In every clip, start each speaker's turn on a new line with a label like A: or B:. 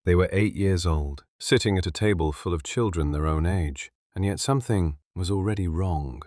A: They were 8 years old, sitting at a table full of children their own age, and yet something was already wrong.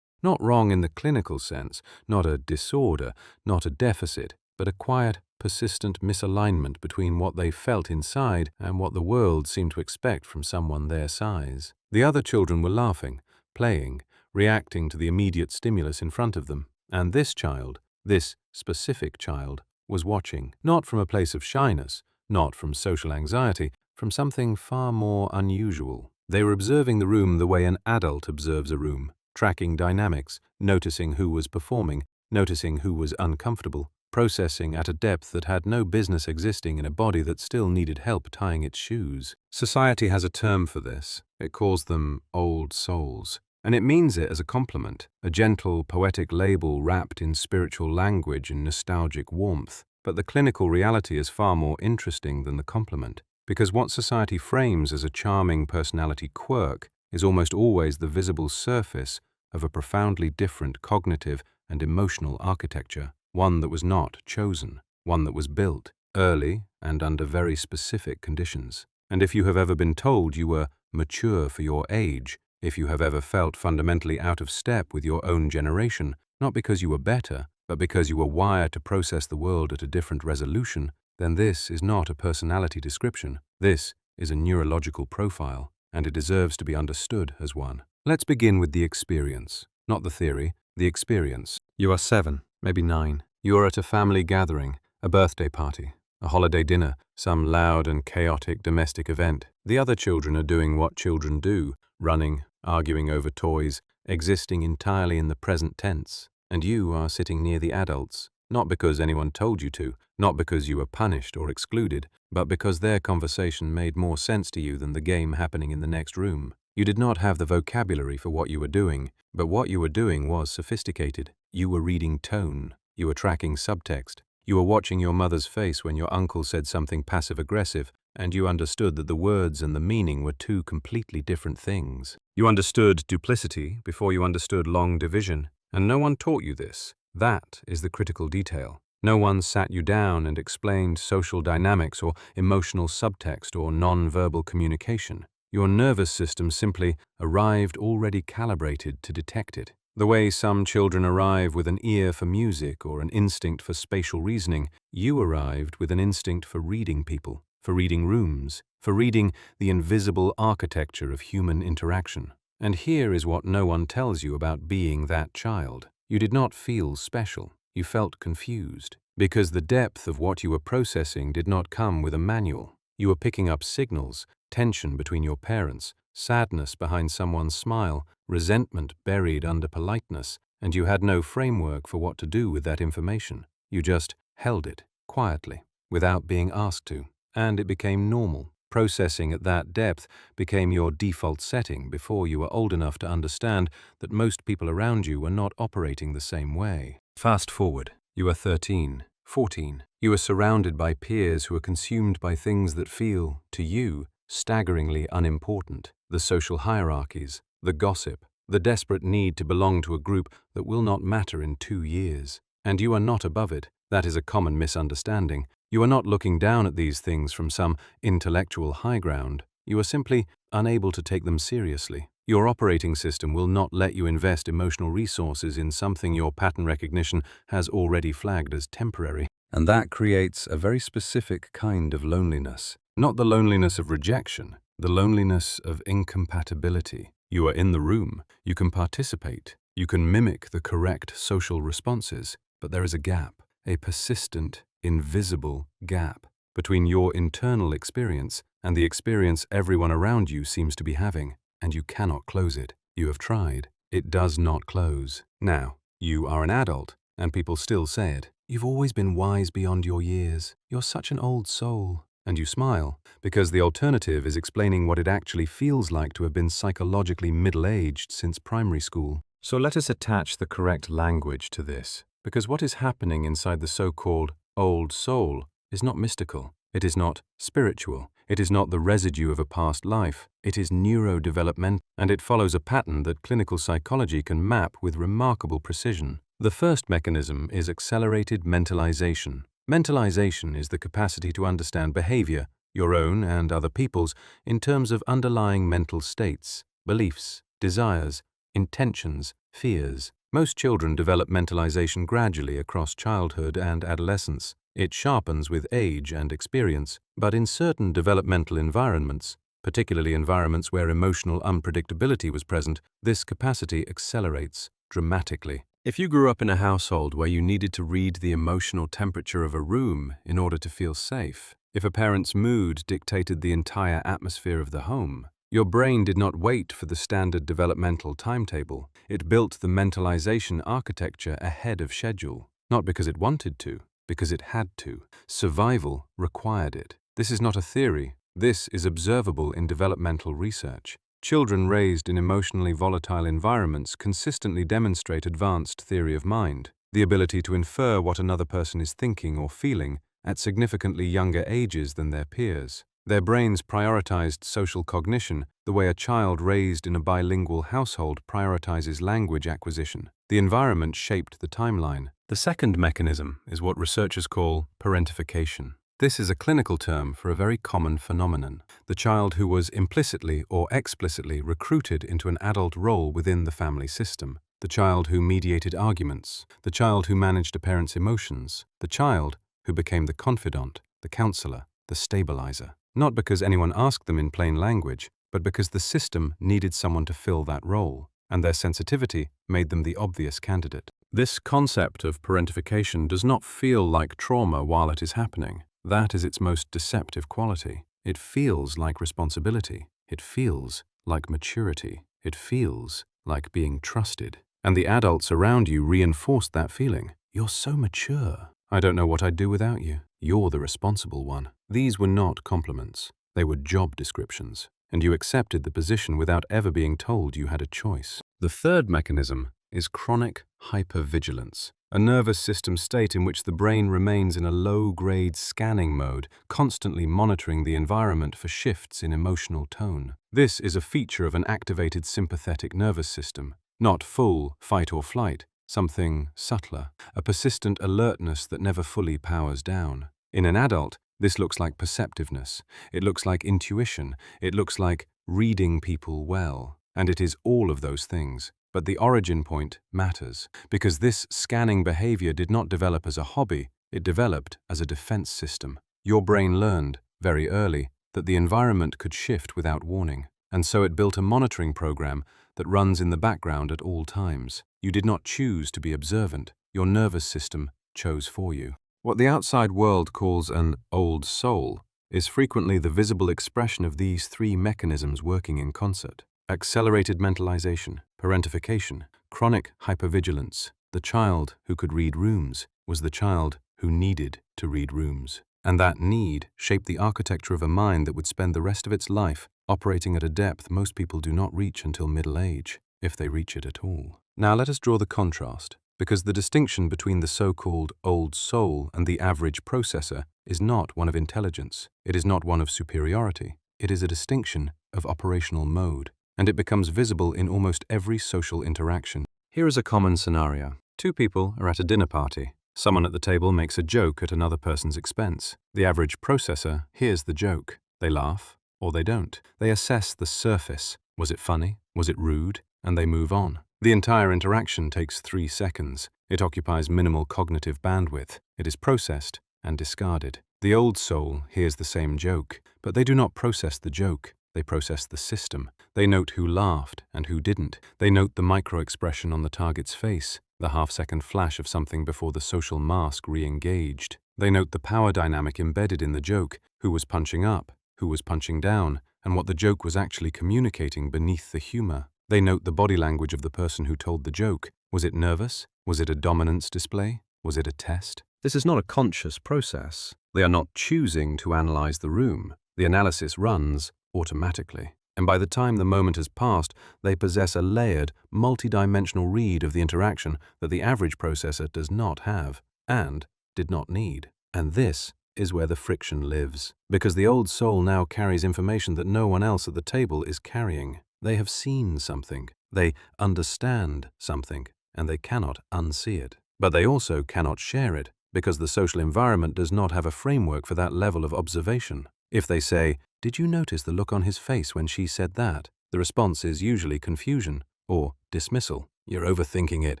A: Not wrong in the clinical sense, not a disorder, not a deficit, but a quiet, persistent misalignment between what they felt inside and what the world seemed to expect from someone their size. The other children were laughing, playing, reacting to the immediate stimulus in front of them, and this child, this specific child, was watching, not from a place of shyness, not from social anxiety, from something far more unusual. They were observing the room the way an adult observes a room, tracking dynamics, noticing who was performing, noticing who was uncomfortable, processing at a depth that had no business existing in a body that still needed help tying its shoes. Society has a term for this. It calls them old souls. And it means it as a compliment, a gentle, poetic label wrapped in spiritual language and nostalgic warmth. But the clinical reality is far more interesting than the compliment, because what society frames as a charming personality quirk is almost always the visible surface of a profoundly different cognitive and emotional architecture, one that was not chosen, one that was built early and under very specific conditions. And if you have ever been told you were mature for your age, if you have ever felt fundamentally out of step with your own generation, not because you were better, but because you were wired to process the world at a different resolution, then this is not a personality description. This is a neurological profile, and it deserves to be understood as one. Let's begin with the experience, not the theory, the experience. You are 7, maybe 9. You are at a family gathering, a birthday party, a holiday dinner, some loud and chaotic domestic event. The other children are doing what children do, running, arguing over toys, existing entirely in the present tense. And you are sitting near the adults, not because anyone told you to, not because you were punished or excluded, but because their conversation made more sense to you than the game happening in the next room. You did not have the vocabulary for what you were doing, but what you were doing was sophisticated. You were reading tone. You were tracking subtext. You were watching your mother's face when your uncle said something passive-aggressive, and you understood that the words and the meaning were two completely different things. You understood duplicity before you understood long division, and no one taught you this. That is the critical detail. No one sat you down and explained social dynamics or emotional subtext or non-verbal communication. Your nervous system simply arrived already calibrated to detect it. The way some children arrive with an ear for music or an instinct for spatial reasoning, you arrived with an instinct for reading people, for reading rooms, for reading the invisible architecture of human interaction. And here is what no one tells you about being that child. You did not feel special. You felt confused, because the depth of what you were processing did not come with a manual. You were picking up signals, tension between your parents, sadness behind someone's smile, resentment buried under politeness, and you had no framework for what to do with that information. You just held it, quietly, without being asked to, and it became normal. Processing at that depth became your default setting before you were old enough to understand that most people around you were not operating the same way. Fast forward, you are 13, 14. You are surrounded by peers who are consumed by things that feel, to you, staggeringly unimportant. The social hierarchies, the gossip, the desperate need to belong to a group that will not matter in 2 years. And you are not above it. That is a common misunderstanding. You are not looking down at these things from some intellectual high ground. You are simply unable to take them seriously. Your operating system will not let you invest emotional resources in something your pattern recognition has already flagged as temporary. And that creates a very specific kind of loneliness. Not the loneliness of rejection, the loneliness of incompatibility. You are in the room, you can participate, you can mimic the correct social responses, but there is a gap, a persistent, invisible gap between your internal experience and the experience everyone around you seems to be having, and you cannot close it. You have tried. It does not close. Now, you are an adult, and people still say it. You've always been wise beyond your years. You're such an old soul. And you smile, because the alternative is explaining what it actually feels like to have been psychologically middle-aged since primary school. So let us attach the correct language to this, because what is happening inside the so-called old soul is not mystical. It is not spiritual. It is not the residue of a past life. It is neurodevelopmental, and it follows a pattern that clinical psychology can map with remarkable precision. The first mechanism is accelerated mentalization. Mentalization is the capacity to understand behavior, your own and other people's, in terms of underlying mental states, beliefs, desires, intentions, fears. Most children develop mentalization gradually across childhood and adolescence. It sharpens with age and experience, but in certain developmental environments, particularly environments where emotional unpredictability was present, this capacity accelerates dramatically. If you grew up in a household where you needed to read the emotional temperature of a room in order to feel safe, if a parent's mood dictated the entire atmosphere of the home, your brain did not wait for the standard developmental timetable. It built the mentalization architecture ahead of schedule, not because it wanted to, because it had to. Survival required it. This is not a theory. This is observable in developmental research. Children raised in emotionally volatile environments consistently demonstrate advanced theory of mind, the ability to infer what another person is thinking or feeling at significantly younger ages than their peers. Their brains prioritized social cognition the way a child raised in a bilingual household prioritizes language acquisition. The environment shaped the timeline. The second mechanism is what researchers call parentification. This is a clinical term for a very common phenomenon. The child who was implicitly or explicitly recruited into an adult role within the family system. The child who mediated arguments. The child who managed a parent's emotions. The child who became the confidant, the counselor, the stabilizer. Not because anyone asked them in plain language, but because the system needed someone to fill that role, and their sensitivity made them the obvious candidate. This concept of parentification does not feel like trauma while it is happening. That is its most deceptive quality. It feels like responsibility. It feels like maturity. It feels like being trusted. And the adults around you reinforced that feeling. You're so mature. I don't know what I'd do without you. You're the responsible one. These were not compliments. They were job descriptions. And you accepted the position without ever being told you had a choice. The third mechanism is chronic hypervigilance, a nervous system state in which the brain remains in a low-grade scanning mode, constantly monitoring the environment for shifts in emotional tone. This is a feature of an activated sympathetic nervous system, not full fight or flight, something subtler, a persistent alertness that never fully powers down. In an adult, this looks like perceptiveness, it looks like intuition, it looks like reading people well, and it is all of those things. But the origin point matters, because this scanning behavior did not develop as a hobby, it developed as a defense system. Your brain learned, very early, that the environment could shift without warning, and so it built a monitoring program that runs in the background at all times. You did not choose to be observant, your nervous system chose for you. What the outside world calls an old soul is frequently the visible expression of these three mechanisms working in concert. Accelerated mentalization, parentification, chronic hypervigilance. The child who could read rooms was the child who needed to read rooms. And that need shaped the architecture of a mind that would spend the rest of its life operating at a depth most people do not reach until middle age, if they reach it at all. Now let us draw the contrast, because the distinction between the so-called old soul and the average processor is not one of intelligence. It is not one of superiority. It is a distinction of operational mode, and it becomes visible in almost every social interaction. Here is a common scenario. Two people are at a dinner party. Someone at the table makes a joke at another person's expense. The average processor hears the joke. They laugh, or they don't. They assess the surface. Was it funny? Was it rude? And they move on. The entire interaction takes 3 seconds. It occupies minimal cognitive bandwidth. It is processed and discarded. The old soul hears the same joke, but they do not process the joke. They process the system. They note who laughed and who didn't. They note the micro-expression on the target's face, the half-second flash of something before the social mask re-engaged. They note the power dynamic embedded in the joke, who was punching up, who was punching down, and what the joke was actually communicating beneath the humor. They note the body language of the person who told the joke. Was it nervous? Was it a dominance display? Was it a test? This is not a conscious process. They are not choosing to analyze the room. The analysis runs automatically. And by the time the moment has passed, they possess a layered, multi-dimensional read of the interaction that the average processor does not have and did not need. And this is where the friction lives, because the old soul now carries information that no one else at the table is carrying. They have seen something, they understand something, and they cannot unsee it. But they also cannot share it, because the social environment does not have a framework for that level of observation. If they say, "Did you notice the look on his face when she said that?" the response is usually confusion or dismissal. "You're overthinking it.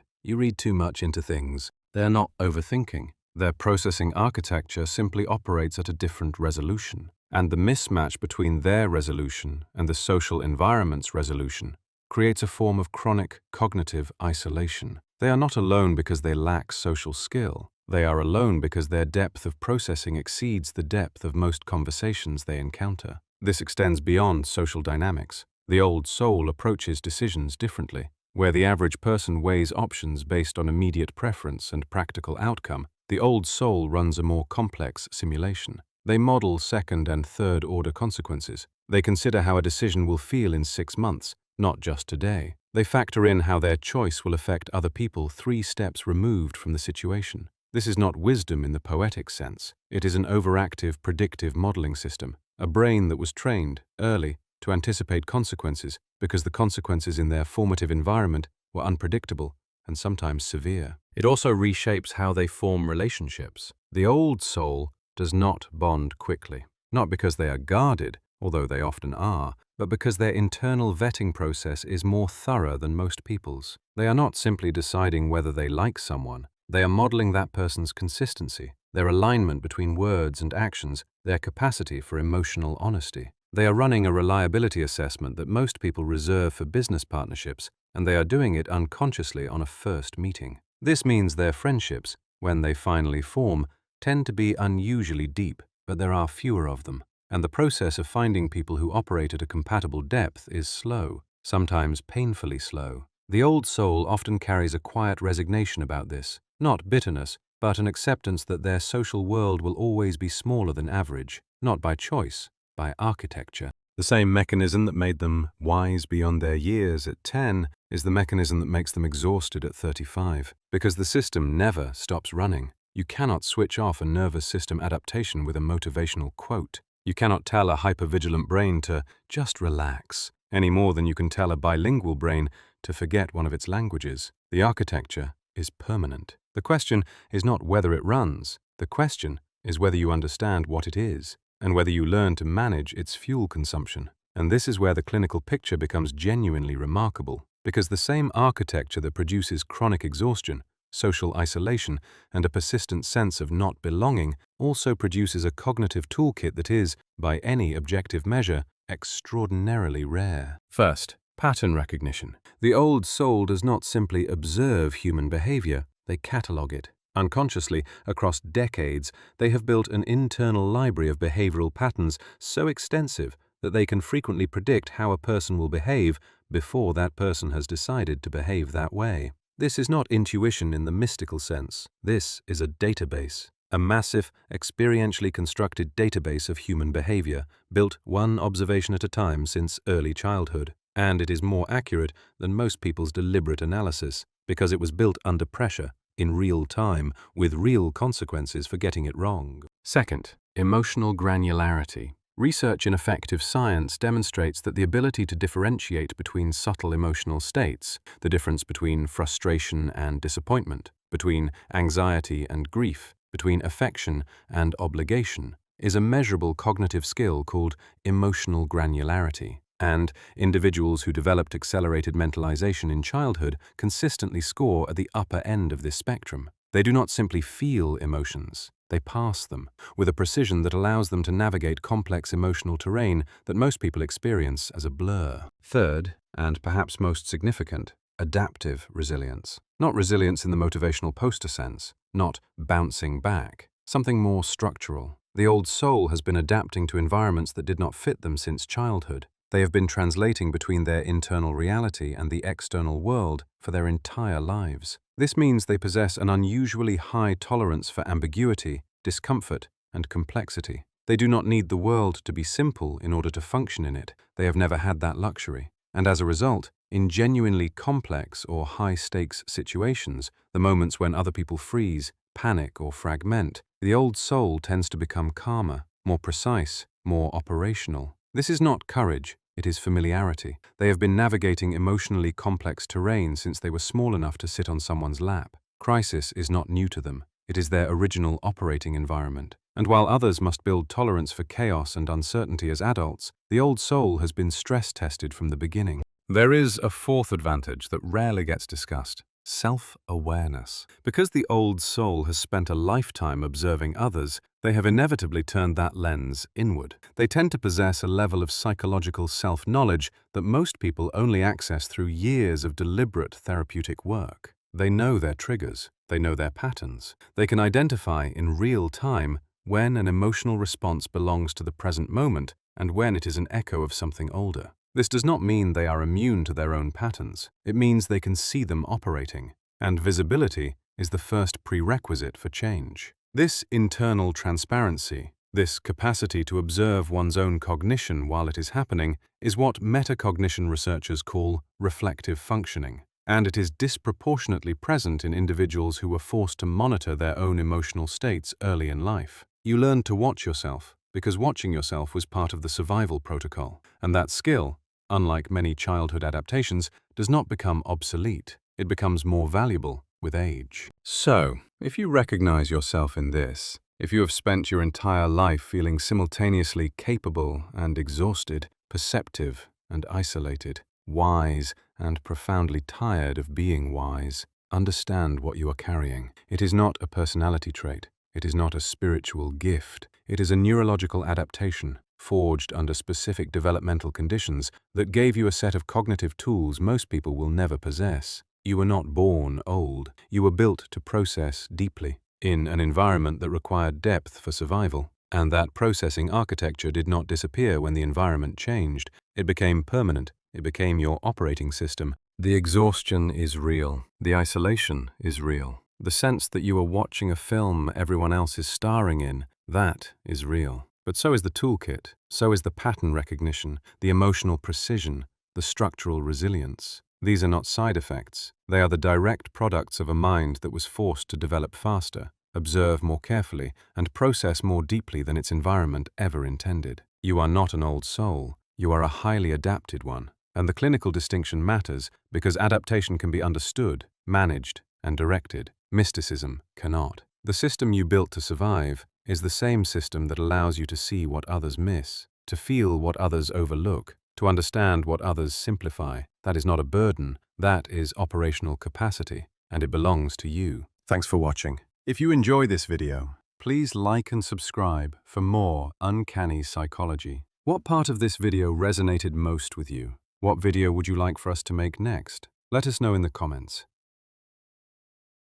A: You read too much into things." They're not overthinking. Their processing architecture simply operates at a different resolution. And the mismatch between their resolution and the social environment's resolution creates a form of chronic cognitive isolation. They are not alone because they lack social skill. They are alone because their depth of processing exceeds the depth of most conversations they encounter. This extends beyond social dynamics. The old soul approaches decisions differently. Where the average person weighs options based on immediate preference and practical outcome, the old soul runs a more complex simulation. They model second and third order consequences. They consider how a decision will feel in 6 months, not just today. They factor in how their choice will affect other people 3 steps removed from the situation. This is not wisdom in the poetic sense. It is an overactive predictive modeling system, a brain that was trained early to anticipate consequences because the consequences in their formative environment were unpredictable and sometimes severe. It also reshapes how they form relationships. The old soul does not bond quickly, not because they are guarded, although they often are, but because their internal vetting process is more thorough than most people's. They are not simply deciding whether they like someone. They are modeling that person's consistency, their alignment between words and actions, their capacity for emotional honesty. They are running a reliability assessment that most people reserve for business partnerships, and they are doing it unconsciously on a first meeting. This means their friendships, when they finally form, tend to be unusually deep, but there are fewer of them, and the process of finding people who operate at a compatible depth is slow, sometimes painfully slow. The old soul often carries a quiet resignation about this, not bitterness, but an acceptance that their social world will always be smaller than average, not by choice, by architecture. The same mechanism that made them wise beyond their years at 10 is the mechanism that makes them exhausted at 35, because the system never stops running. You cannot switch off a nervous system adaptation with a motivational quote. You cannot tell a hypervigilant brain to just relax, any more than you can tell a bilingual brain to forget one of its languages. The architecture is permanent. The question is not whether it runs. The question is whether you understand what it is, and whether you learn to manage its fuel consumption. And this is where the clinical picture becomes genuinely remarkable, because the same architecture that produces chronic exhaustion, social isolation, and a persistent sense of not belonging also produces a cognitive toolkit that is, by any objective measure, extraordinarily rare. First, pattern recognition. The old soul does not simply observe human behavior, they catalog it. Unconsciously, across decades, they have built an internal library of behavioral patterns so extensive that they can frequently predict how a person will behave before that person has decided to behave that way. This is not intuition in the mystical sense. This is a database, a massive, experientially constructed database of human behavior, built one observation at a time since early childhood. And it is more accurate than most people's deliberate analysis, because it was built under pressure, in real time, with real consequences for getting it wrong. Second, emotional granularity. Research in affective science demonstrates that the ability to differentiate between subtle emotional states, the difference between frustration and disappointment, between anxiety and grief, between affection and obligation, is a measurable cognitive skill called emotional granularity. And individuals who developed accelerated mentalization in childhood consistently score at the upper end of this spectrum. They do not simply feel emotions, they pass them, with a precision that allows them to navigate complex emotional terrain that most people experience as a blur. Third, and perhaps most significant, adaptive resilience. Not resilience in the motivational poster sense, not bouncing back, something more structural. The old soul has been adapting to environments that did not fit them since childhood. They have been translating between their internal reality and the external world for their entire lives. This means they possess an unusually high tolerance for ambiguity, discomfort, and complexity. They do not need the world to be simple in order to function in it. They have never had that luxury. And as a result, in genuinely complex or high-stakes situations, the moments when other people freeze, panic, or fragment, the old soul tends to become calmer, more precise, more operational. This is not courage. It is familiarity. They have been navigating emotionally complex terrain since they were small enough to sit on someone's lap. Crisis is not new to them. It is their original operating environment. And while others must build tolerance for chaos and uncertainty as adults, the old soul has been stress-tested from the beginning. There is a fourth advantage that rarely gets discussed: self-awareness. Because the old soul has spent a lifetime observing others, they have inevitably turned that lens inward. They tend to possess a level of psychological self-knowledge that most people only access through years of deliberate therapeutic work. They know their triggers, they know their patterns. They can identify in real time when an emotional response belongs to the present moment and when it is an echo of something older. This does not mean they are immune to their own patterns. It means they can see them operating, and visibility is the first prerequisite for change. This internal transparency, this capacity to observe one's own cognition while it is happening, is what metacognition researchers call reflective functioning, and it is disproportionately present in individuals who were forced to monitor their own emotional states early in life. You learn to watch yourself because watching yourself was part of the survival protocol, and that skill, unlike many childhood adaptations, does not become obsolete. It becomes more valuable with age. So, if you recognize yourself in this, if you have spent your entire life feeling simultaneously capable and exhausted, perceptive and isolated, wise and profoundly tired of being wise, understand what you are carrying. It is not a personality trait. It is not a spiritual gift. It is a neurological adaptation, forged under specific developmental conditions that gave you a set of cognitive tools most people will never possess. You were not born old. You were built to process deeply, in an environment that required depth for survival. And that processing architecture did not disappear when the environment changed. It became permanent. It became your operating system. The exhaustion is real. The isolation is real. The sense that you are watching a film everyone else is starring in, that is real. But so is the toolkit, so is the pattern recognition, the emotional precision, the structural resilience. These are not side effects. They are the direct products of a mind that was forced to develop faster, observe more carefully, and process more deeply than its environment ever intended. You are not an old soul. You are a highly adapted one. And the clinical distinction matters because adaptation can be understood, managed, and directed. Mysticism cannot. The system you built to survive is the same system that allows you to see what others miss, to feel what others overlook, to understand what others simplify. That is not a burden, that is operational capacity, and it belongs to you. Thanks for watching. If you enjoy this video, please like and subscribe for more Uncanny Psychology. What part of this video resonated most with you? What video would you like for us to make next? Let us know in the comments.